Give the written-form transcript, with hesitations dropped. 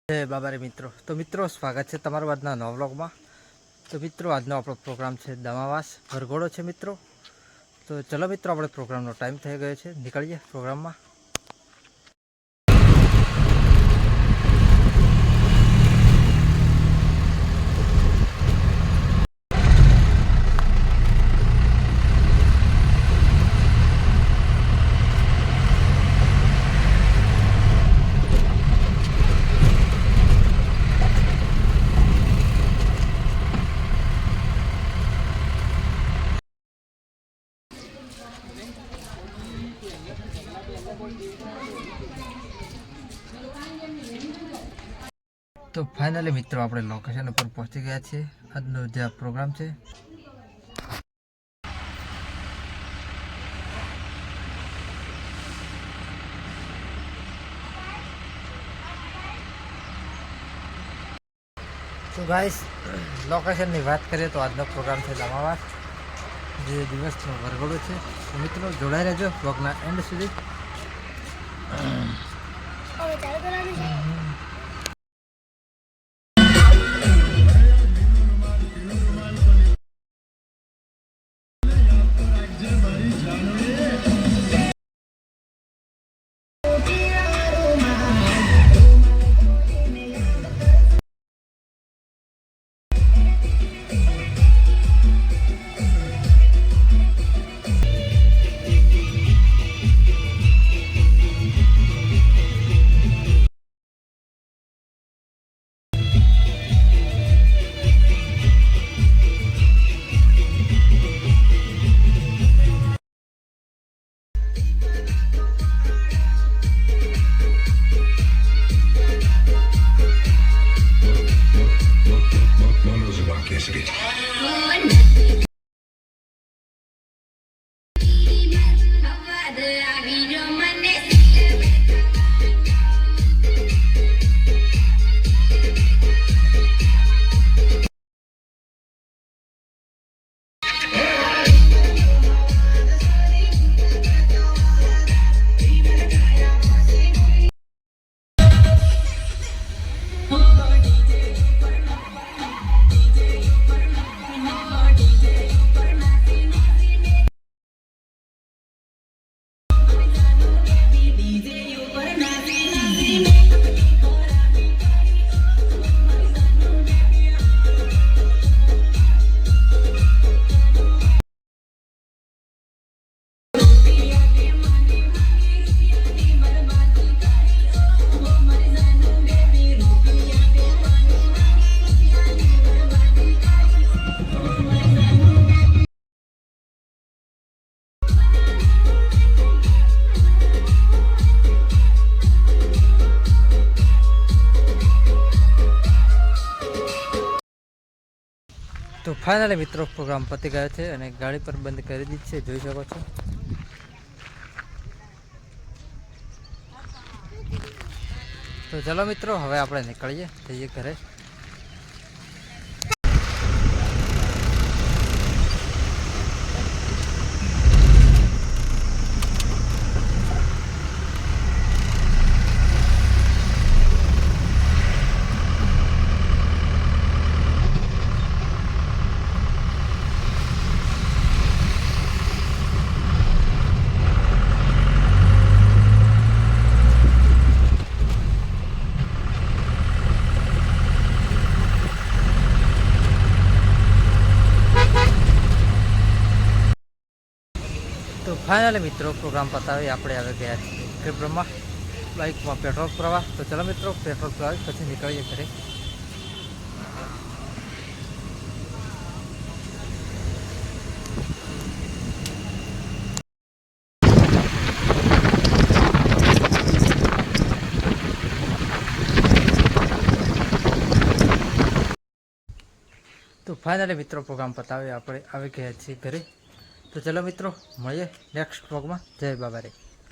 જય બાબારી મિત્રો. તો મિત્રો, સ્વાગત છે તમારું આજના નવા વ્લોગમાં. તો મિત્રો, આજનો આપણો પ્રોગ્રામ છે દમાવાસ વરઘોડો છે મિત્રો. તો ચલો મિત્રો, આપણે પ્રોગ્રામનો ટાઈમ થઈ ગયો છે, નીકળીએ પ્રોગ્રામમાં. તો ફાઇનલી મિત્રો, આપણે લોકેશન ઉપર પહોંચી ગયા છીએ. આજનો જે પ્રોગ્રામ છે તો ગાઈસ, લોકેશનની વાત કરીએ તો આજનો પ્રોગ્રામ છે દમાવાસ, જે દિવસનો વરઘોડો છે. તો મિત્રો, જોડાઈ રહેજો વ્લોગના એન્ડ સુધી. તો ફાઇનલી મિત્રો, પ્રોગ્રામ પતી ગયો છે અને ગાડી પર બંધ કરી દીધી છે, જોઈ શકો છો. તો ચલો મિત્રો, હવે આપણે નીકળીએ, જઈએ ઘરે. તો ફાઇનલી મિત્રો, પ્રોગ્રામ પતાવી આપણે આવી ગયા છીએ ખેડબ્રહ્મા બાઇકમાં પેટ્રોલ પુરાવા. તો ચલો મિત્રો, પેટ્રોલ પુરાવી પછી નીકળીએ ઘરે. તો ફાઇનલી મિત્રો, પ્રોગ્રામ પતાવી આપણે આવી ગયા છીએ ઘરે. તો ચલો મિત્રો, મળીએ નેક્સ્ટ વ્લોગમાં. જય બાબા રે.